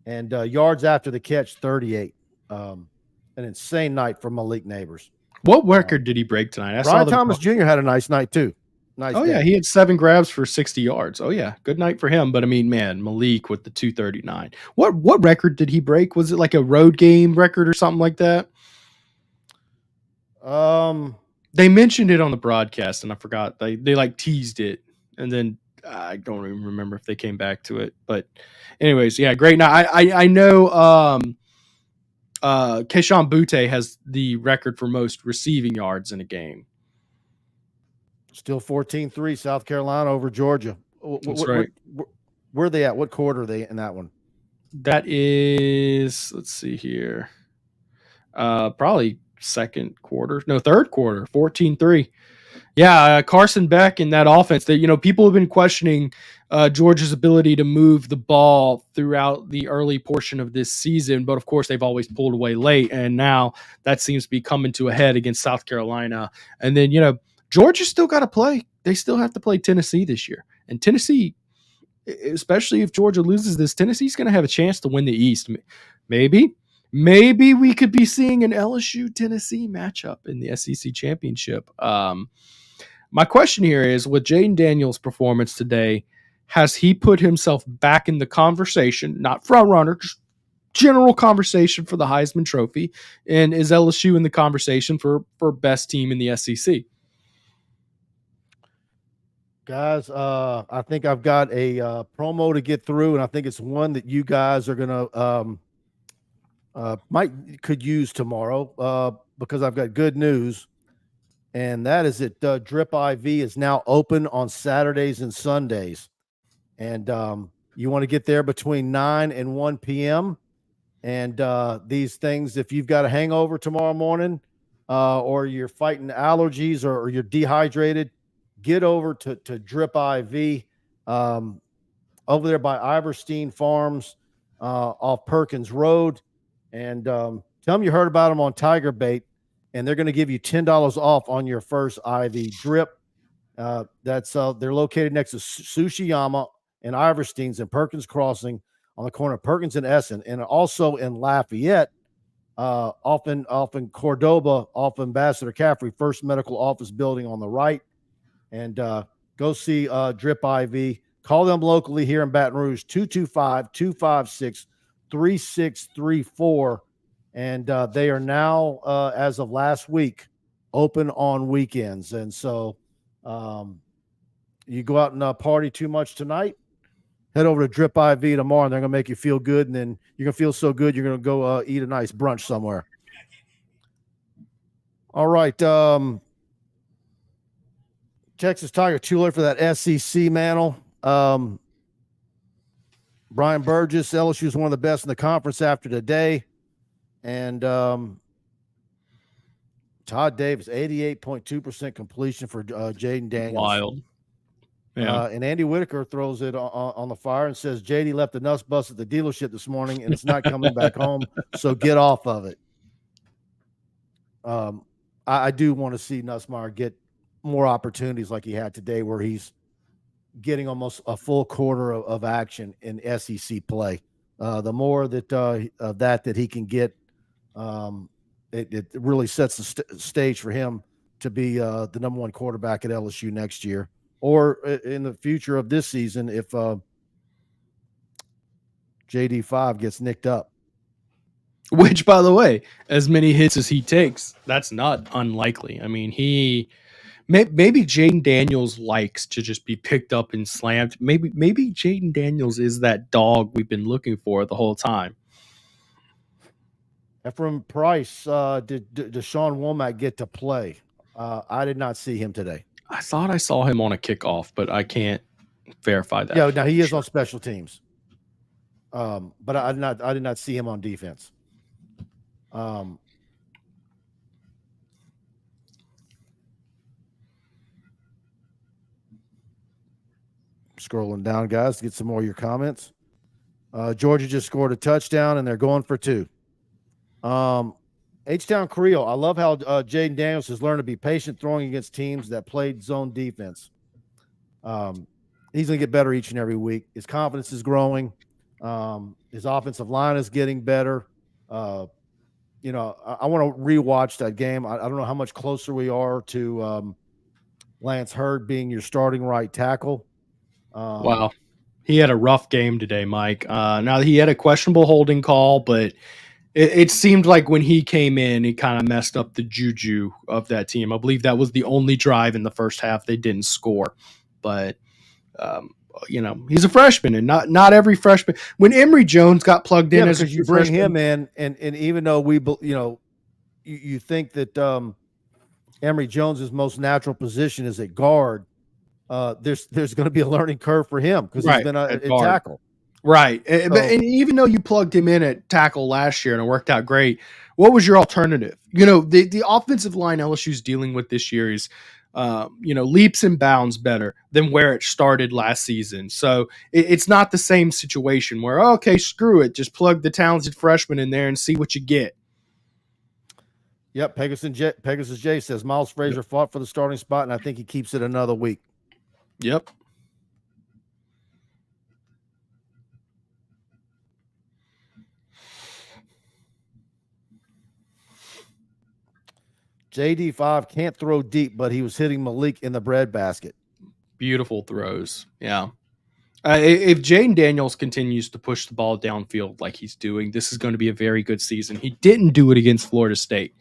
Speaker 2: and yards after the catch, 38. An insane night for Malik Neighbors.
Speaker 3: What record did he break tonight?
Speaker 2: Brian Thomas Jr. had a nice night, too. Nice.
Speaker 3: Oh, yeah, he had 7 grabs for 60 yards. Oh, yeah, good night for him. But, I mean, man, Malik with the 239. What record did he break? Was it like a road game record or something like that? They mentioned it on the broadcast, and I forgot. They like teased it, and then I don't even remember if they came back to it. But anyways, yeah, great night. I know Keyshawn Butte has the record for most receiving yards in a game.
Speaker 2: Still 14-3 South Carolina over Georgia.
Speaker 3: That's right.
Speaker 2: Where are they at? What quarter are they in that one?
Speaker 3: That is, let's see here. Probably third quarter, 14-3. Yeah, Carson Beck in that offense. That people have been questioning Georgia's ability to move the ball throughout the early portion of this season, but of course they've always pulled away late, and now that seems to be coming to a head against South Carolina. And then Georgia still got to play. They still have to play Tennessee this year. And Tennessee, especially if Georgia loses this, Tennessee's going to have a chance to win the East. Maybe we could be seeing an LSU Tennessee matchup in the SEC championship. My question here is, with Jayden Daniels' performance today, has he put himself back in the conversation, not front runner, just general conversation for the Heisman Trophy? And is LSU in the conversation for best team in the SEC?
Speaker 2: Guys, I think I've got a promo to get through, and I think it's one that you guys are gonna could use tomorrow because I've got good news, and that is that Drip IV is now open on Saturdays and Sundays, and you want to get there between 9 and 1 p.m. And these things, if you've got a hangover tomorrow morning, or you're fighting allergies, or you're dehydrated, get over to Drip IV over there by Iverstein Farms off Perkins Road. And tell them you heard about them on TigerBait, and they're going to give you $10 off on your first IV drip. They're located next to Sushiyama and Iverstein's in Perkins Crossing on the corner of Perkins and Essen, and also in Lafayette, off in Cordoba, off Ambassador Caffrey, First Medical Office building on the right. And go see Drip IV. Call them locally here in Baton Rouge, 225-256-3634. And they are now, as of last week, open on weekends. And so you go out and party too much tonight, head over to Drip IV tomorrow, and they're going to make you feel good. And then you're going to feel so good, you're going to go eat a nice brunch somewhere. All right. Texas Tiger, too late for that SEC mantle. Brian Burgess, LSU is one of the best in the conference after today. And Todd Davis, 88.2% completion for Jayden Daniels.
Speaker 3: Wild. Yeah.
Speaker 2: And Andy Whitaker throws it on the fire and says, JD left the nuts bus at the dealership this morning, and it's not coming back home, so get off of it. I do want to see Nussmeier get more opportunities like he had today, where he's getting almost a full quarter of action in SEC play. The more that he can get, it really sets the stage for him to be the number one quarterback at LSU next year, or in the future of this season if JD5 gets nicked up.
Speaker 3: Which, by the way, as many hits as he takes, that's not unlikely. I mean, maybe Jayden Daniels likes to just be picked up and slammed. Maybe Jayden Daniels is that dog we've been looking for the whole time.
Speaker 2: Ephraim Price, did Deshaun Womack get to play? I did not see him today.
Speaker 3: I thought I saw him on a kickoff, but I can't verify that.
Speaker 2: Yeah, now he is on special teams. But I did not see him on defense. Scrolling down, guys, to get some more of your comments. Georgia just scored a touchdown, and they're going for 2. H-Town Creole, I love how Jayden Daniels has learned to be patient throwing against teams that played zone defense. He's going to get better each and every week. His confidence is growing. His offensive line is getting better. I want to rewatch that game. I don't know how much closer we are to Lance Hurd being your starting right tackle.
Speaker 3: Wow. He had a rough game today, Mike. Now, he had a questionable holding call, but it seemed like when he came in, he kind of messed up the juju of that team. I believe that was the only drive in the first half they didn't score. But, he's a freshman, and not every freshman. When Emory Jones got plugged in,
Speaker 2: because you bring him in, and even though you think that Emory Jones's most natural position is at guard, there's going to be a learning curve for him because he's been a tackle.
Speaker 3: Right. And even though you plugged him in at tackle last year and it worked out great, what was your alternative? The offensive line LSU's dealing with this year is, leaps and bounds better than where it started last season. So it's not the same situation where, okay, screw it, just plug the talented freshman in there and see what you get.
Speaker 2: Yep. Pegasus J says Miles Frazier fought for the starting spot, and I think he keeps it another week.
Speaker 3: Yep.
Speaker 2: JD5 can't throw deep, but he was hitting Malik in the breadbasket.
Speaker 3: Beautiful throws. Yeah. If Jayden Daniels continues to push the ball downfield like he's doing, this is going to be a very good season. He didn't do it against Florida State,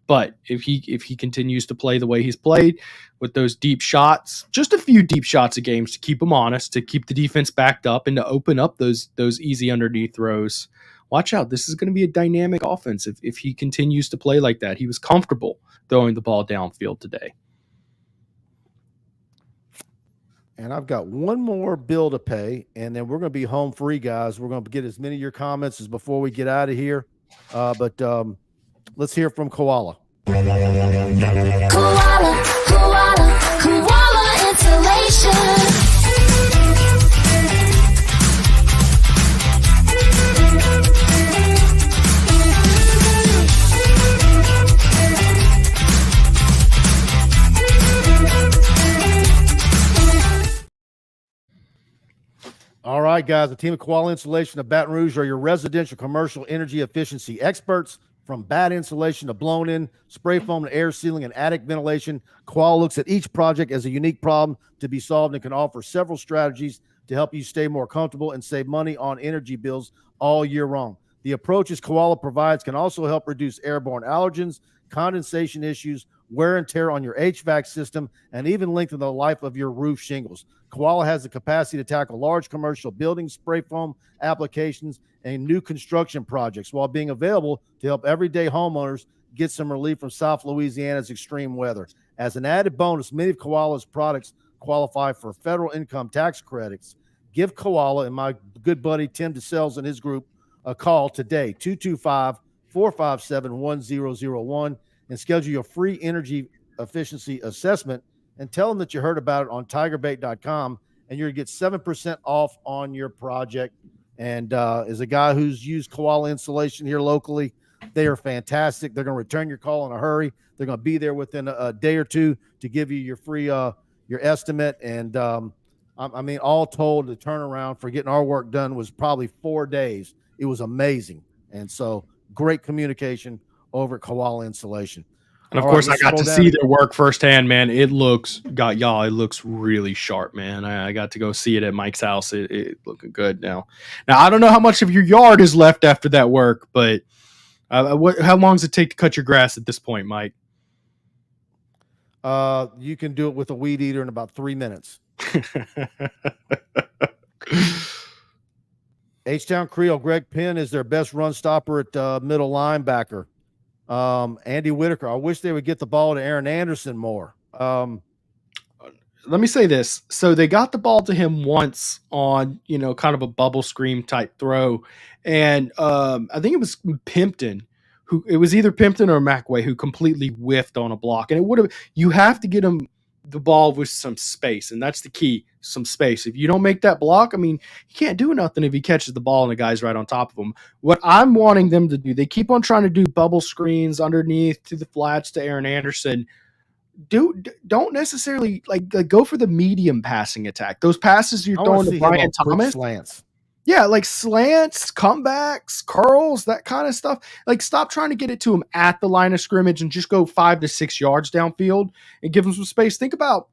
Speaker 3: but if he continues to play the way he's played with those deep shots, just a few deep shots a game to keep him honest, to keep the defense backed up, and to open up those easy underneath throws. Watch out. This is going to be a dynamic offense if he continues to play like that. He was comfortable throwing the ball downfield today.
Speaker 2: And I've got one more bill to pay, and then we're going to be home free, guys. We're going to get as many of your comments as before we get out of here. But let's hear from Koala.
Speaker 4: Koala Insulation.
Speaker 2: All right, guys, the team of Koala Insulation of Baton Rouge are your residential commercial energy efficiency experts. From bat insulation to blown-in spray foam to air sealing and attic ventilation, Koala looks at each project as a unique problem to be solved and can offer several strategies to help you stay more comfortable and save money on energy bills all year round. The approaches Koala provides can also help reduce airborne allergens, condensation issues, wear and tear on your HVAC system, and even lengthen the life of your roof shingles. Koala has the capacity to tackle large commercial buildings, spray foam applications, and new construction projects while being available to help everyday homeowners get some relief from South Louisiana's extreme weather. As an added bonus, many of Koala's products qualify for federal income tax credits. Give Koala and my good buddy Tim DeSales and his group a call today, 225-457-1001, and schedule your free energy efficiency assessment, and tell them that you heard about it on TigerBait.com, and you're going to get 7% off on your project. And as a guy who's used Koala Insulation here locally, they are fantastic. They're going to return your call in a hurry. They're going to be there within a day or two to give you your free your estimate. And I mean, all told, the turnaround for getting our work done was probably 4 days. It was amazing. And so great communication over at Koala Insulation.
Speaker 3: And of course, I got to see their work firsthand, man. It looks really sharp, man. I got to go see it at Mike's house. It looking good now. Now, I don't know how much of your yard is left after that work, but how long does it take to cut your grass at this point, Mike?
Speaker 2: You can do it with a weed eater in about 3 minutes. H-Town Creole, Greg Penn is their best run stopper at middle linebacker. Andy Whitaker, I wish they would get the ball to Aaron Anderson more.
Speaker 3: Let me say this. So they got the ball to him once on, kind of a bubble screen type throw. And I think it was Pimpton it was either Pimpton or McWay who completely whiffed on a block. And you have to get him the ball with some space. And that's the key, some space. If you don't make that block, I mean, he can't do nothing if he catches the ball and the guy's right on top of him. What I'm wanting them to do, they keep on trying to do bubble screens underneath to the flats to Aaron Anderson. Don't necessarily like go for the medium passing attack. Those passes you're throwing to Brian Thomas.
Speaker 2: Slants.
Speaker 3: Yeah, like slants, comebacks, curls, that kind of stuff. Like, stop trying to get it to him at the line of scrimmage and just go 5 to 6 yards downfield and give him some space. Think about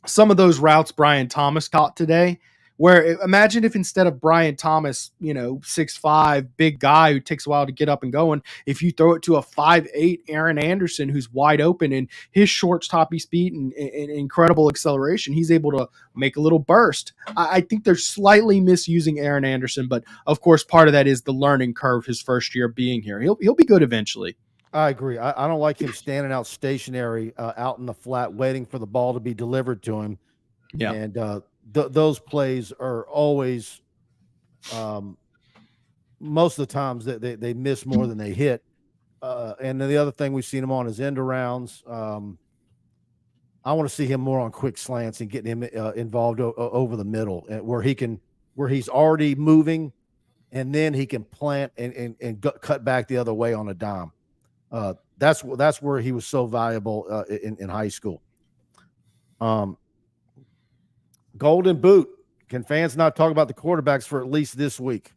Speaker 3: some of those routes Brian Thomas caught today, where imagine if instead of Brian Thomas, 6'5", big guy who takes a while to get up and going, if you throw it to a 5'8" Aaron Anderson who's wide open and his short toppy speed and incredible acceleration, he's able to make a little burst. I think they're slightly misusing Aaron Anderson, but of course part of that is the learning curve his first year being here. He'll be good eventually.
Speaker 2: I agree. I don't like him standing out stationary out in the flat waiting for the ball to be delivered to him.
Speaker 3: Yeah.
Speaker 2: And those plays are always most of the times they miss more than they hit. And then the other thing we've seen him on is end arounds. I want to see him more on quick slants and getting him involved over the middle, where he's already moving, and then he can plant and cut back the other way on a dime. That's where he was so valuable in high school. Golden Boot. Can fans not talk about the quarterbacks for at least this week?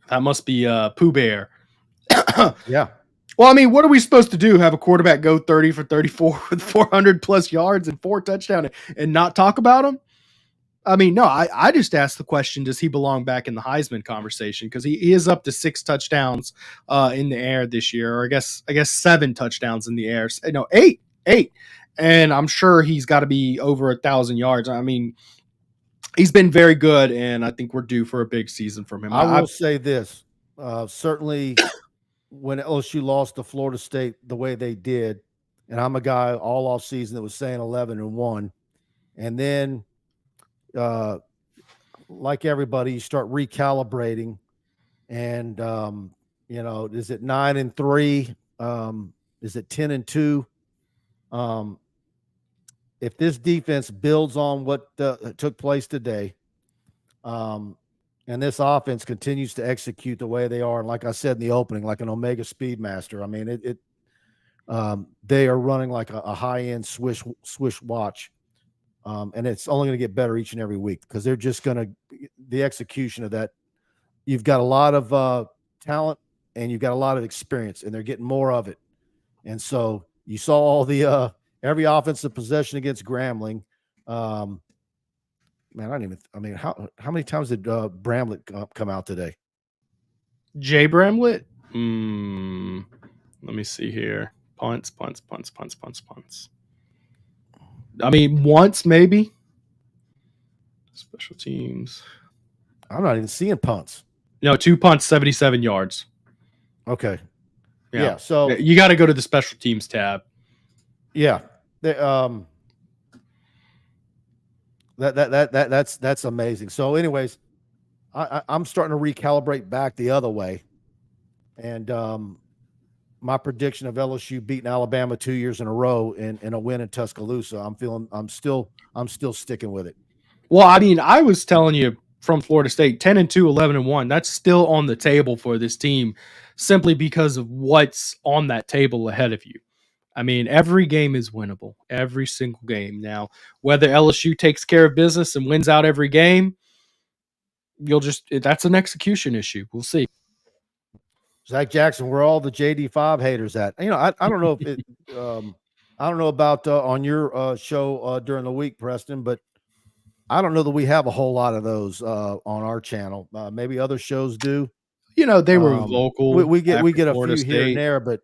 Speaker 3: That must be Pooh Bear.
Speaker 2: Yeah.
Speaker 3: Well, I mean, what are we supposed to do? Have a quarterback go 30 for 34 with 400 plus yards and 4 touchdowns and not talk about him? I mean, no, I just asked the question, does he belong back in the Heisman conversation? Because he is up to 6 touchdowns in the air this year, or I guess 7 touchdowns in the air. No, eight. And I'm sure he's got to be over 1,000 yards. I mean, he's been very good, and I think we're due for a big season from him.
Speaker 2: I will say this. Certainly when LSU lost to Florida State the way they did, and I'm a guy all off season that was saying 11-1. And then like everybody, you start recalibrating, and is it 9-3? Is it 10-2? If this defense builds on what took place today, and this offense continues to execute the way they are, and like I said in the opening, like an Omega Speedmaster, I mean, they are running like a high-end Swiss watch. And it's only going to get better each and every week because they're just going to the execution of that. You've got a lot of talent and you've got a lot of experience, and they're getting more of it. And so you saw all the every offensive possession against Grambling. Man, how many times did Bramlett come out today?
Speaker 3: Jay Bramlett? Let me see here. Punts. I mean, once maybe. Special teams.
Speaker 2: I'm not even seeing punts.
Speaker 3: No, 2 punts, 77 yards.
Speaker 2: Okay. Yeah. So
Speaker 3: you got to go to the special teams tab.
Speaker 2: Yeah. That's amazing. So, anyways, I'm starting to recalibrate back the other way, and my prediction of LSU beating Alabama 2 years in a row in a win in Tuscaloosa, I'm still sticking with it.
Speaker 3: Well, I mean, I was telling you from Florida State, 10-2, 11-1. That's still on the table for this team, simply because of what's on that table ahead of you. I mean, every game is winnable, every single game. Now, whether LSU takes care of business and wins out every game, that's an execution issue. We'll see.
Speaker 2: Zach Jackson, where all the JD5 haters at? I don't know if it, I don't know about on your show during the week, Preston, but I don't know that we have a whole lot of those on our channel. Maybe other shows do.
Speaker 3: They were vocal.
Speaker 2: We get a
Speaker 3: Florida
Speaker 2: few
Speaker 3: State.
Speaker 2: Here and there, but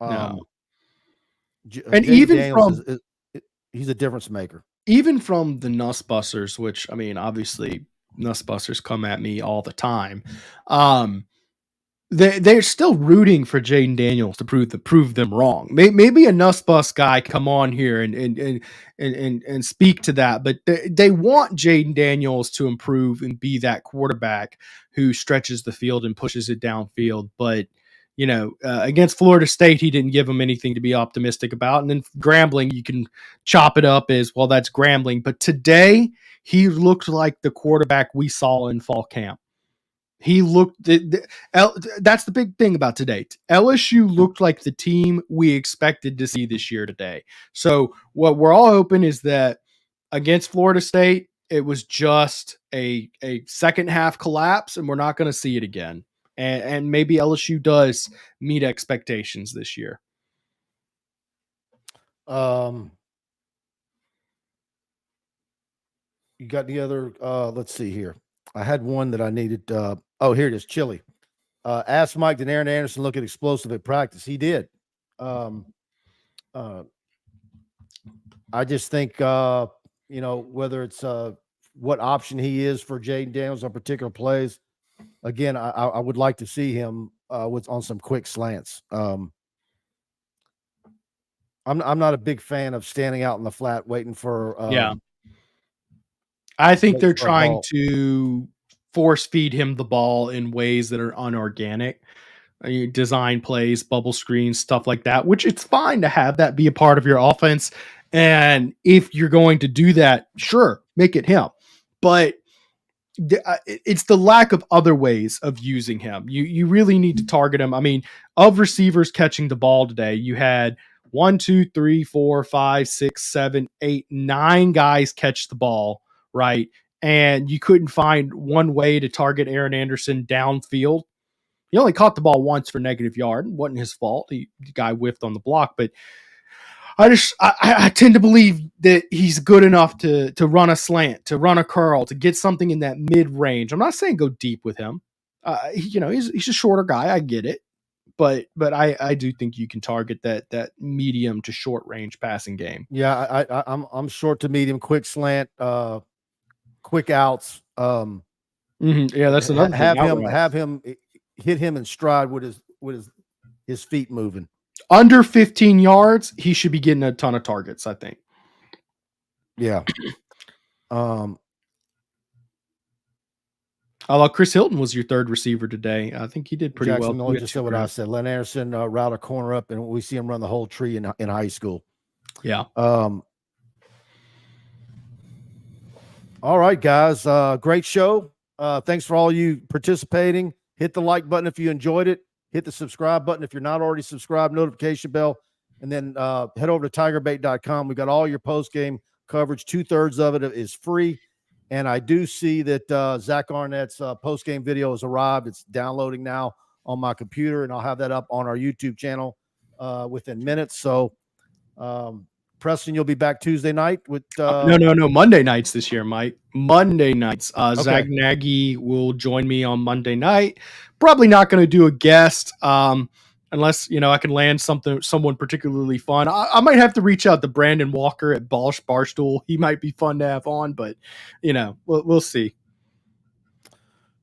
Speaker 3: no.
Speaker 2: And even Daniels he's a difference maker.
Speaker 3: Even from the Nussbusters, which, I mean, obviously Nussbusters come at me all the time. They're still rooting for Jayden Daniels to prove them wrong. Maybe a Nussbus guy come on here and speak to that, but they want Jayden Daniels to improve and be that quarterback who stretches the field and pushes it downfield. But against Florida State, he didn't give them anything to be optimistic about. And then Grambling, you can chop it up as, well, that's Grambling. But today, he looked like the quarterback we saw in fall camp. He looked that's the big thing about today. LSU looked like the team we expected to see this year today. So what we're all hoping is that against Florida State, it was just a second half collapse, and we're not going to see it again. And maybe LSU does meet expectations this year.
Speaker 2: You got the other? Let's see here. I had one that I needed. Here it is. Chili. Ask Mike, did Aaron Anderson look at explosive at practice? He did. I just think, whether it's what option he is for Jayden Daniels on particular plays. Again, I would like to see him on some quick slants. I'm not a big fan of standing out in the flat waiting for.
Speaker 3: I think they're trying to force feed him the ball in ways that are unorganic. Design plays, bubble screens, stuff like that, which it's fine to have that be a part of your offense. And if you're going to do that, sure, make it him. But it's the lack of other ways of using him. You really need to target him. I mean, of receivers catching the ball today, you had 1, 2, 3, 4, 5, 6, 7, 8, 9 guys catch the ball, right? And you couldn't find one way to target Aaron Anderson downfield. He only caught the ball once for negative yard. It wasn't his fault. The guy whiffed on the block, but I tend to believe that he's good enough to run a slant, to run a curl, to get something in that mid range. I'm not saying go deep with him. He's a shorter guy. I get it, but I do think you can target that medium to short range passing game.
Speaker 2: Yeah, I'm short to medium, quick slant, quick outs.
Speaker 3: Yeah, that's another thing.
Speaker 2: Have him hit him in stride with his feet moving.
Speaker 3: Under 15 yards, he should be getting a ton of targets, I think.
Speaker 2: Yeah.
Speaker 3: Chris Hilton was your third receiver today. I think he did pretty
Speaker 2: Jackson
Speaker 3: well.
Speaker 2: Miller just said what I said. Len Anderson route a corner up, and we see him run the whole tree in high school.
Speaker 3: Yeah.
Speaker 2: All right, guys. Great show. Thanks for all you participating. Hit the like button if you enjoyed it. Hit the subscribe button if you're not already subscribed, notification bell, and then head over to tigerbait.com. We got all your post-game coverage. 2/3 of it is free. And I do see that Zach Arnett's post-game video has arrived. It's downloading now on my computer, and I'll have that up on our YouTube channel within minutes. So, Preston, you'll be back Tuesday night with
Speaker 3: no, Monday nights this year, Mike. Monday nights.
Speaker 2: Okay.
Speaker 3: Zach Nagy will join me on Monday night. Probably not going to do a guest unless I can land someone particularly fun. I might have to reach out to Brandon Walker at Barstool. He might be fun to have on, but we'll see.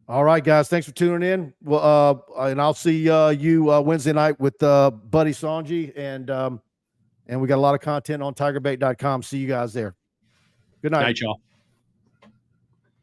Speaker 2: All right, guys. Thanks for tuning in. Well, and I'll see you Wednesday night with Buddy Sanji, and we got a lot of content on TigerBait.com. See you guys there. Good night.
Speaker 3: Night, y'all.